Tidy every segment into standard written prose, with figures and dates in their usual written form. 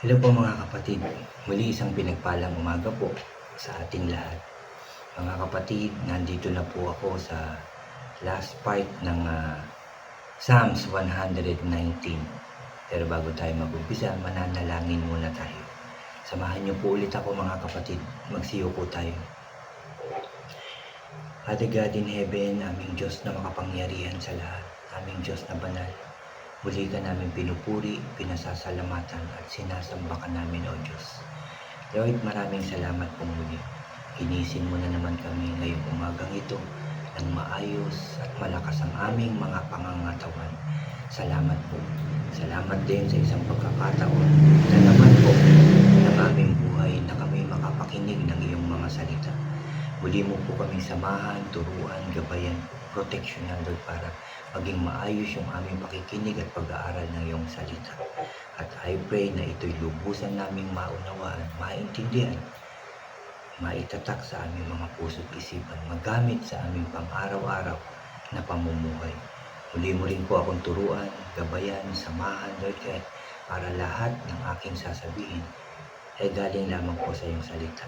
Hello po mga kapatid, muli isang pinagpalang umaga po sa ating lahat. Mga kapatid, nandito na po ako sa last part ng Psalms 119. Pero bago tayo mag-umpisa, mananalangin muna tayo. Samahan niyo po ulit ako mga kapatid, magsiyo po tayo. Father God in heaven, aming Diyos na makapangyarihan sa lahat, aming Diyos na banal. Muli ka namin pinupuri, pinasasalamatan at sinasamba ka namin, O Diyos. Lord, maraming salamat po muli. Ginisin mo na naman kami ngayong umagang ito ng maayos at malakas ang aming mga pangangatawan. Salamat po. Salamat din sa isang pagkakataon na naman po ng aming buhay na kami makapakinig ng iyong mga salita. Muli mo po kaming samahan, turuan, gabayan, proteksyonan, Lord, para maging maayos yung aming pakikinig at pag-aaral ng iyong salita. At I pray na ito'y lubusan naming maunawaan, maintindihan, maitatak sa aming mga puso't isipan, magamit sa aming pang-araw-araw na pamumuhay. Muli mo rin po akong turuan, gabayan, samahan, Lord, para lahat ng aking sasabihin ay galing lamang po sa iyong salita.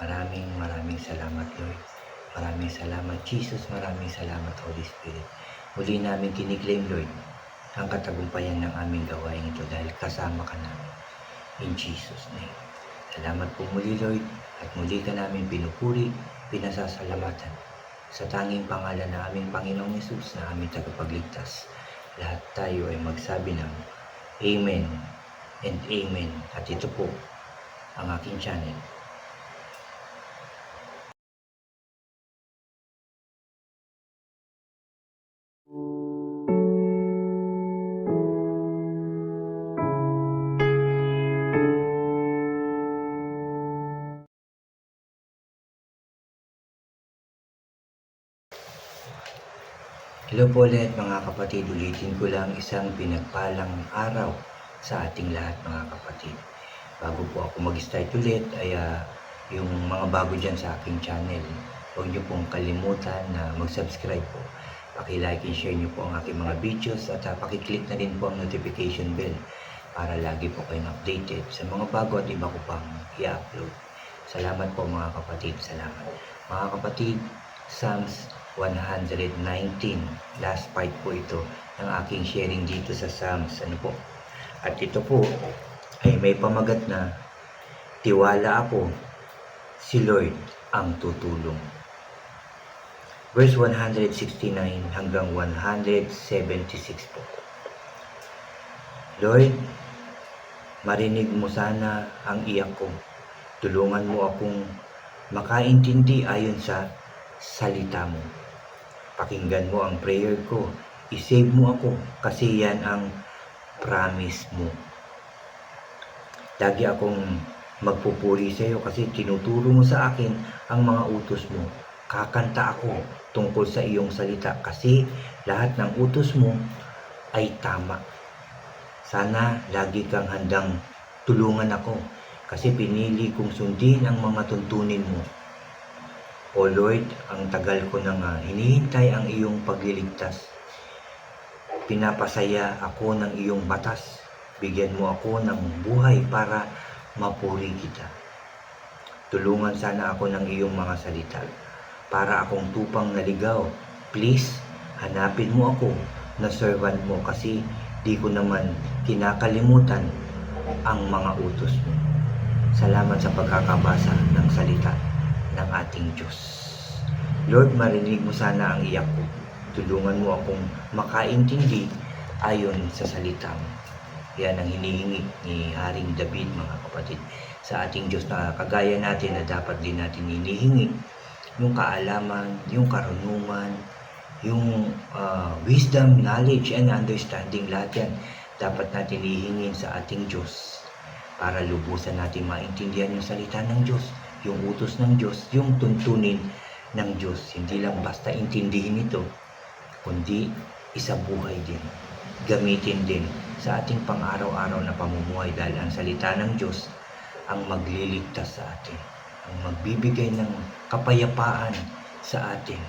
Maraming salamat, Lord. Maraming salamat, Jesus. Maraming salamat, Holy Spirit. Muli namin kiniklaim, Lord, ang katagumpayan ng aming gawain ito dahil kasama ka namin. In Jesus' name. Salamat po muli, Lord, at muli ka namin pinupuri, pinasasalamatan sa tanging pangalan ng aming Panginoong Yesus na aming tagapagligtas. Lahat tayo ay magsabi ng Amen and Amen. At ito po ang aking channel. Hello po ulit mga kapatid, ulitin ko lang isang pinagpalang araw sa ating lahat mga kapatid. Bago po ako mag-start ulit ay yung mga bago dyan sa aking channel, huwag niyo pong kalimutan na mag-subscribe po. Paki-like and share niyo po ang aking mga videos at paki-click na din po ang notification bell para lagi po kayong updated sa mga bago at iba ko pang i-upload. Salamat po mga kapatid, salamat. Mga kapatid, Psalms 119, last part po ito ng aking sharing dito sa Psalms. At ito po ay may pamagat na tiwala ako, si Lord ang tutulong. Verse 169 hanggang 176 po. Lord, marinig mo sana ang iyak ko. Tulungan mo akong makaintindi ayon sa salita mo. Pakinggan mo ang prayer ko. I-save mo ako kasi yan ang promise mo. Lagi akong magpupuri sa iyo kasi tinuturo mo sa akin ang mga utos mo. Kakanta ako tungkol sa iyong salita kasi lahat ng utos mo ay tama. Sana lagi kang handang tulungan ako kasi pinili kong sundin ang mga tuntunin mo. O Lord, ang tagal ko nang hinihintay ang iyong pagliligtas. Pinapasaya ako ng iyong batas. Bigyan mo ako ng buhay para mapuri kita. Tulungan sana ako ng iyong mga salita para akong tupang naligaw. Please, hanapin mo ako na servant mo kasi di ko naman kinakalimutan ang mga utos mo. Salamat sa pagkakabasa ng salita ng ating Diyos. Lord, marinig mo sana ang iyak ko. Tulungan mo akong makaintindi ayon sa salita mo. Yan ang hinihingi ni Haring David, mga kapatid, sa ating Diyos na kagaya natin na dapat din natin hinihingi yung kaalaman, yung karunungan, yung wisdom, knowledge, and understanding. Lahat yan dapat natin hihingin sa ating Diyos para lubusan natin maintindihan yung salita ng Diyos, yung utos ng Diyos, yung tuntunin ng Diyos. Hindi lang basta intindihin ito, kundi isabuhay din. Gamitin din sa ating pang-araw-araw na pamumuhay dahil ang salita ng Diyos ang magliligtas sa atin, ang magbibigay ng kapayapaan sa atin.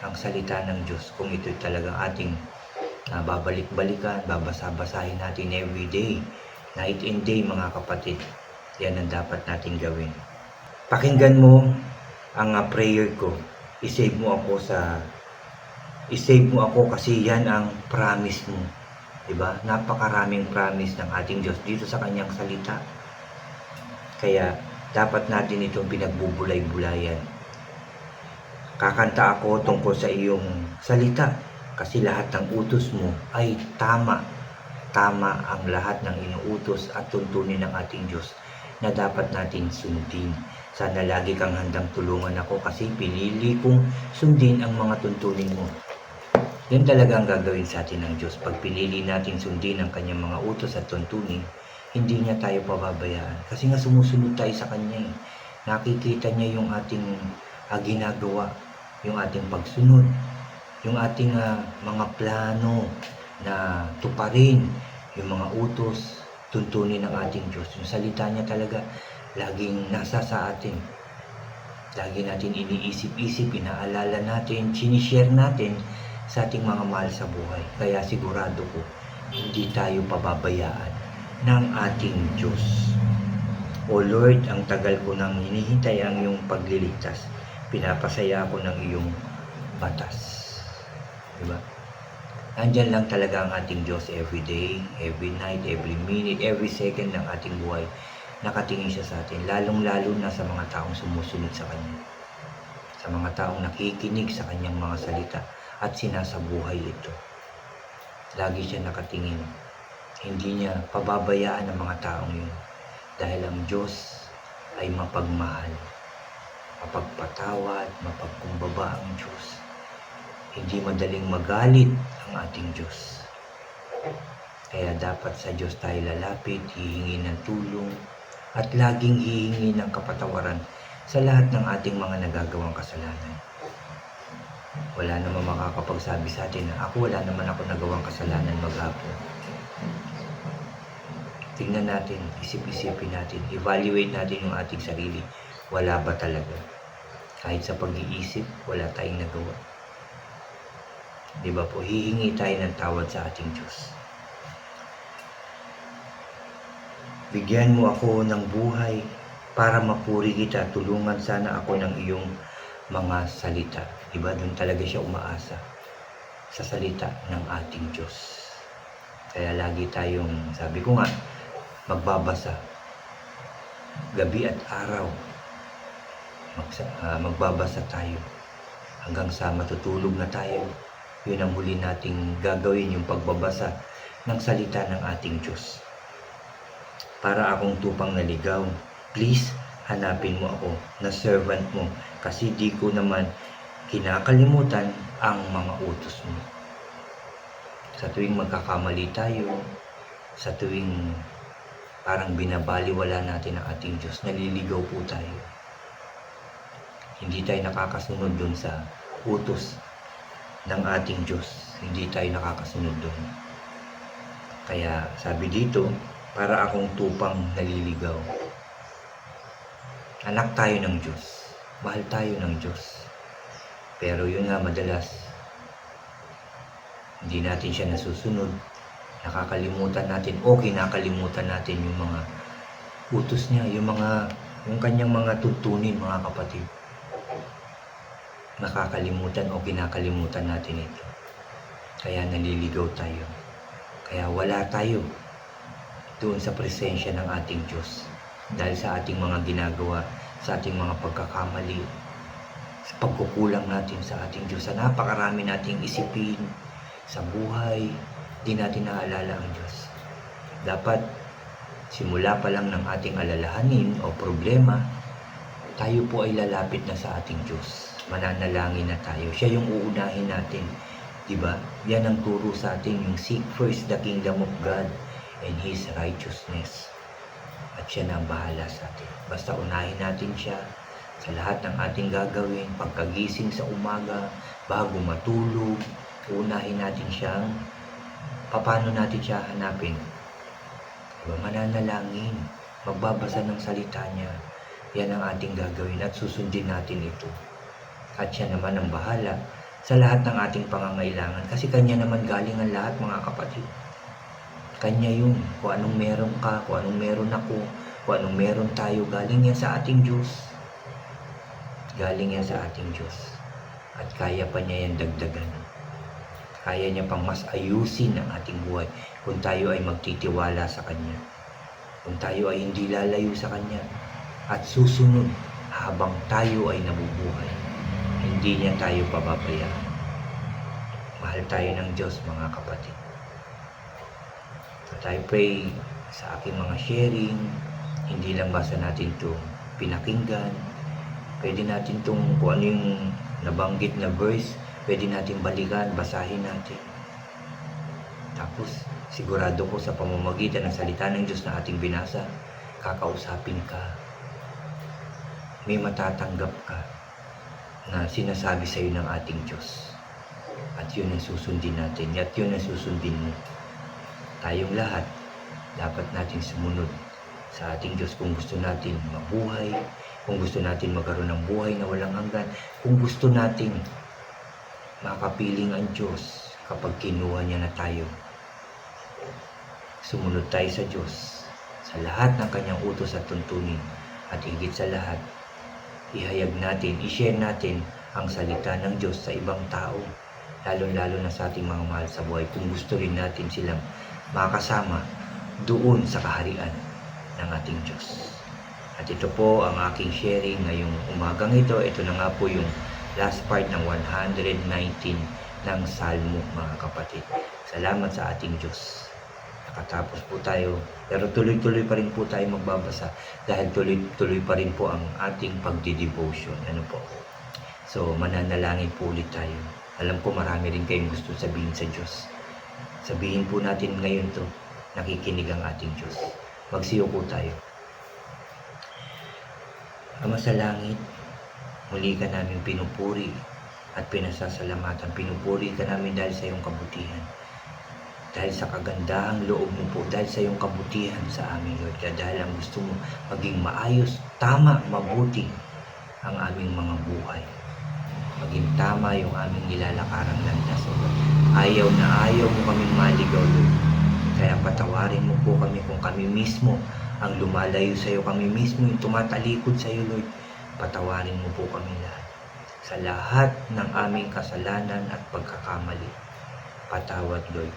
Ang salita ng Diyos, kung ito talagang ating babalik-balikan, babasa-basahin natin every day, Night and day mga kapatid, yan ang dapat natin gawin. Pakinggan mo ang prayer ko. I-save mo ako kasi yan ang promise mo. Diba? Napakaraming promise ng ating Diyos dito sa kanyang salita. Kaya dapat natin itong pinagbubulay-bulayan. Kakanta ako tungkol sa iyong salita kasi lahat ng utos mo ay tama. Tama ang lahat ng inuutos at tuntunin ng ating Diyos na dapat natin sundin. Sana lagi kang handang tulungan ako kasi pinili kong sundin ang mga tuntunin mo. Yan talaga ang gagawin sa atin ng Diyos. Pag pinili natin sundin ang kanyang mga utos at tuntunin, hindi niya tayo pababayaan. Kasi nga sumusunod tayo sa kanya eh. Nakikita niya yung ating ginagawa, yung ating pagsunod, yung ating mga plano na tuparin, yung mga utos, tuntunin ng ating Diyos. Yung salita niya talaga laging nasa sa atin. Lagi natin iniisip-isip, inaalala natin, sinishare natin sa ating mga mahal sa buhay. Kaya sigurado ko, hindi tayo pababayaan ng ating Diyos. O Lord, ang tagal ko nang hinihintay ang iyong pagliligtas. Pinapasaya ako ng iyong batas. Diba? Andyan lang talaga ang ating Diyos every day, every night, every minute, every second ng ating buhay. Nakatingin siya sa atin, lalong-lalo na sa mga taong sumusunod sa Kanya. Sa mga taong nakikinig sa Kanyang mga salita at sinasabuhay ito. Lagi siya nakatingin. Hindi niya pababayaan ang mga taong yun. Dahil ang Diyos ay mapagmahal, mapagpatawad, mapagkumbaba ang Diyos. Hindi madaling magalit ang ating Diyos. Kaya dapat sa Diyos tayo lalapit, hihingi ng tulong, at laging hihingi ng kapatawaran sa lahat ng ating mga nagagawang kasalanan. Wala naman makakapagsabi sa atin na wala naman ako nagawang kasalanan maghapon. Tingnan natin, isip-isipin natin, evaluate natin yung ating sarili. Wala ba talaga? Kahit sa pag-iisip, wala tayong nagawa. Diba po, hihingi tayo ng tawad sa ating Diyos. Bigyan mo ako ng buhay para mapuri kita. Tulungan sana ako ng iyong mga salita. Diba? Doon talaga siya umaasa sa salita ng ating Diyos. Kaya lagi tayong, sabi ko nga, magbabasa. Gabi at araw. Magbabasa tayo. Hanggang sa matutulog na tayo. Yun ang huli nating gagawin, yung pagbabasa ng salita ng ating Diyos. Para akong tupang naligaw, please, hanapin mo ako na servant mo kasi di ko naman kinakalimutan ang mga utos mo. Sa tuwing magkakamali tayo, sa tuwing parang binabaliwala natin ang ating Diyos, naliligaw po tayo. Hindi tayo nakakasunod dun sa utos ng ating Diyos. Hindi tayo nakakasunod dun. Kaya sabi dito, para akong tupang naliligaw. Anak tayo ng Diyos. Mahal tayo ng Diyos. Pero yun nga madalas, hindi natin siya nasusunod. Nakakalimutan natin o kinakalimutan natin yung mga utos niya, yung kanyang mga tuntunin, mga kapatid. Nakakalimutan o kinakalimutan natin ito. Kaya naliligaw tayo. Kaya wala tayo doon sa presensya ng ating Diyos. Dahil sa ating mga ginagawa, sa ating mga pagkakamali, sa pagkukulang natin sa ating Diyos, sa napakarami nating isipin sa buhay, di natin naalala ang Diyos. Dapat, simula pa lang ng ating alalahanin o problema, tayo po ay lalapit na sa ating Diyos. Mananalangin na tayo. Siya yung uunahin natin. Diba? Yan ang turo sa atin, yung seek first the kingdom of God and His righteousness. At siya na ang bahala sa atin. Basta unahin natin siya sa lahat ng ating gagawin. Pagkagising sa umaga, bago matulog, unahin natin siyang paano natin siya hanapin. Diba? Mananalangin, magbabasa ng salita niya. Yan ang ating gagawin at susundin natin ito. At siya naman ang bahala sa lahat ng ating pangangailangan. Kasi kanya naman galing ang lahat, mga kapatid. Kanya yun. Kung anong meron ka, kung anong meron ako, kung anong meron tayo, galing yan sa ating Diyos. Galing yan sa ating Diyos. At kaya pa niya yan dagdagan. Kaya niya pang mas ayusin ang ating buhay kung tayo ay magtitiwala sa Kanya. Kung tayo ay hindi lalayo sa Kanya at susunod habang tayo ay nabubuhay. Hindi niya tayo pababayaan. Mahal tayo ng Diyos, mga kapatid. So tayo pray sa aking mga sharing. Hindi lang basta natin itong pinakinggan. Pwede natin itong kung ano yung nabanggit na verse, pwede natin balikan, basahin natin. Tapos, sigurado ko sa pamamagitan ng salita ng Diyos na ating binasa, kakausapin ka. May matatanggap ka na sinasabi sa iyo ng ating Diyos. At yun ang susundin natin. At yun ang susundin mo. Tayong lahat, dapat natin sumunod sa ating Diyos kung gusto natin mabuhay, kung gusto natin magkaroon ng buhay na walang hanggan, kung gusto natin makapiling ang Diyos kapag kinuha niya na tayo. Sumunod tayo sa Diyos sa lahat ng kanyang utos at tuntunin, at higit sa lahat, ihayag natin, i-share natin ang salita ng Diyos sa ibang tao, lalo-lalo na sa ating mga mahal sa buhay, kung gusto rin natin silang makasama doon sa kaharian ng ating Diyos. At ito po ang aking sharing ngayong umagang ito. Ito na nga po yung last part ng 119 ng Salmo, mga kapatid. Salamat sa ating Diyos. Nakatapos po tayo, pero tuloy-tuloy pa rin po tayo magbabasa dahil tuloy-tuloy pa rin po ang ating pagdidevotion. Ano po? So, mananalangin po ulit tayo. Alam ko marami rin kayong gusto sabihin sa Diyos. Sabihin po natin ngayon to, nakikinig ang ating Diyos. Magsiyo po tayo. Ama sa langit, muli ka namin pinupuri at pinasasalamatan. Pinupuri ka namin dahil sa iyong kabutihan. Dahil sa kagandahang loob mo po, dahil sa iyong kabutihan sa amin, Lord. Dahil ang gusto mo maging maayos, tama, mabuti ang aming mga buhay. Maging tama yung aming nilalakarang landas, Lord. Ayaw na ayaw mo kaming maligaw, Lord. Kaya patawarin mo po kami kung kami mismo ang lumalayo sa iyo, kami mismo yung tumatalikod sa iyo, Lord. Patawarin mo po kami lahat. Sa lahat ng aming kasalanan at pagkakamali, patawad, Lord.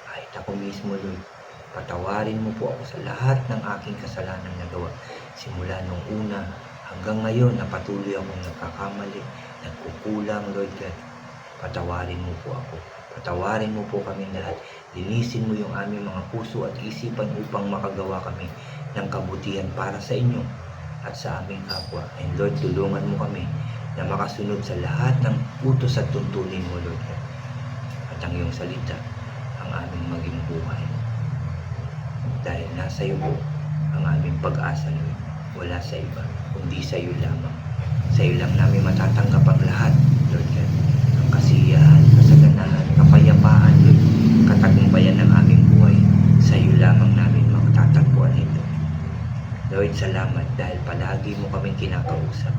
Kahit ako mismo, Lord, patawarin mo po ako sa lahat ng aking kasalanan na gawa. Simula nung una hanggang ngayon na patuloy akong nagkakamali, nagkukulang, Lord God. Patawarin mo po ako. Patawarin mo po kami lahat. Linisin mo yung aming mga puso at isipan upang makagawa kami ng kabutihan para sa inyo at sa aming kapwa. And Lord, tulungan mo kami na makasunod sa lahat ng utos at tuntunin mo, Lord. At ang iyong salita, ang aming maging buhay. Dahil nasa iyo po ang aming pag-asa, Lord. Wala sa iba, kundi sa iyo lamang. Sa iyo lang namin matatanggap ang lahat, Lord God. Ang kasiyahan, kasaganahan, kapayapaan, Lord. Katagumpayan ng aming buhay. Sa iyo lamang namin magtatagpuan ito. Lord, salamat dahil palagi mo kaming kinakausap.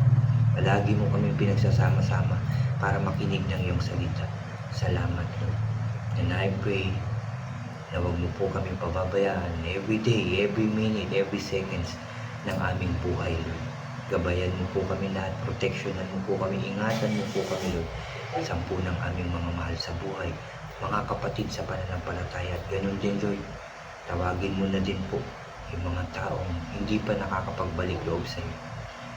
Palagi mo kaming pinagsasama-sama para makinig ng iyong salita. Salamat, Lord. And I pray na huwag mo po kaming pababayaan every day, every minute, every seconds ng aming buhay, Lord. Gabayan mo po kami lahat, proteksyonan mo po kami, ingatan mo po kami, Lord. Sampu ng aming mga mahal sa buhay, mga kapatid sa pananampalataya, at ganun din, Lord. Tawagin mo na din po yung mga taong hindi pa nakakapagbalik loob sa iyo.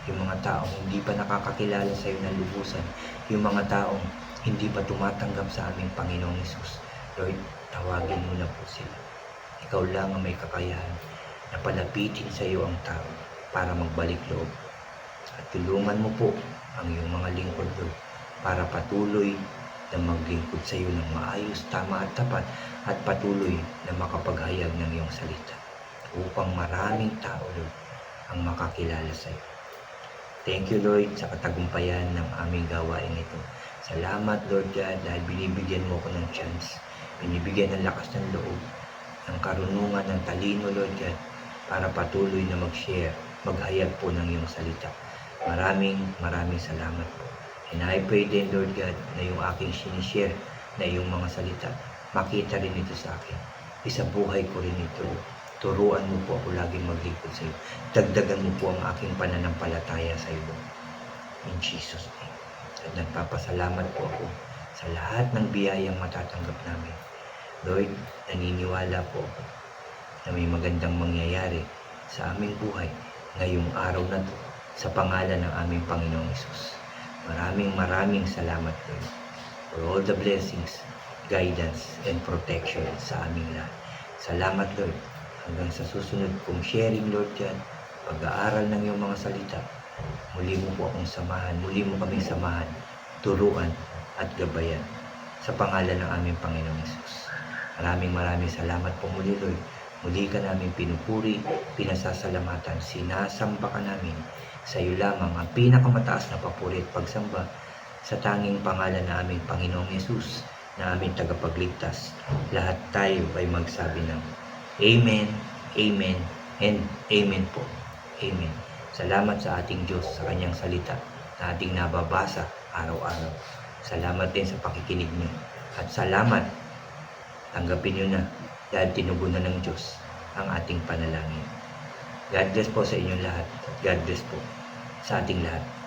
Yung mga taong hindi pa nakakakilala sa iyo na lubusan. Yung mga taong hindi pa tumatanggap sa aming Panginoong Hesus. Lord, tawagin mo na po sila. Ikaw lang ang may kakayahan na palapitin sa iyo ang tao para magbalik loob. At tulungan mo po ang iyong mga lingkod, Lord, para patuloy na maglingkod sa iyo ng maayos, tama at tapat, at patuloy na makapaghayag ng iyong salita upang maraming tao, Lord, ang makakilala sa iyo. Thank you, Lord, sa katagumpayan ng aming gawain ito. Salamat, Lord God, dahil binibigyan mo ko ng chance, binibigyan ng lakas ng loob, ng karunungan, ng talino, Lord God, para patuloy na mag-share, maghayag po ng iyong salita. Maraming salamat po. And I pray din, Lord God, na yung aking sinishare na iyong mga salita, makita rin ito sa akin Isabuhay ko rin ito. Turuan mo po ako laging maglingkod sa iyo. Dagdagan mo po ang aking pananampalataya sa iyo. In Jesus' name. At nagpapasalamat po ako sa lahat ng biyayang matatanggap namin. Lord, naniniwala po ako na may magandang mangyayari sa aming buhay ngayong araw na to sa pangalan ng aming Panginoong Hesus. Maraming salamat Lord for all the blessings, guidance, and protection sa aming lahat. Salamat Lord. Hanggang sa susunod kong sharing Lord yan, pag-aaral ng iyong mga salita, muli mo po akong samahan, muli mo kaming samahan, turuan at gabayan sa pangalan ng aming Panginoong Hesus. Maraming salamat po muli Lord. Muli ka namin pinupuri, pinasasalamatan, sinasamba ka namin. Sa iyo lamang ang pinakamataas na papuri at pagsamba sa tanging pangalan ng aming Panginoong Hesus na aming tagapagligtas. Lahat tayo ay magsabi ng Amen, Amen, and Amen po. Amen. Salamat sa ating Diyos sa kanyang salita na ating nababasa araw-araw. Salamat din sa pakikinig niyo. At salamat, tanggapin niyo na dahil tinugunan ng Diyos ang ating panalangin. God bless po sa inyong lahat. God bless po sa ating lahat.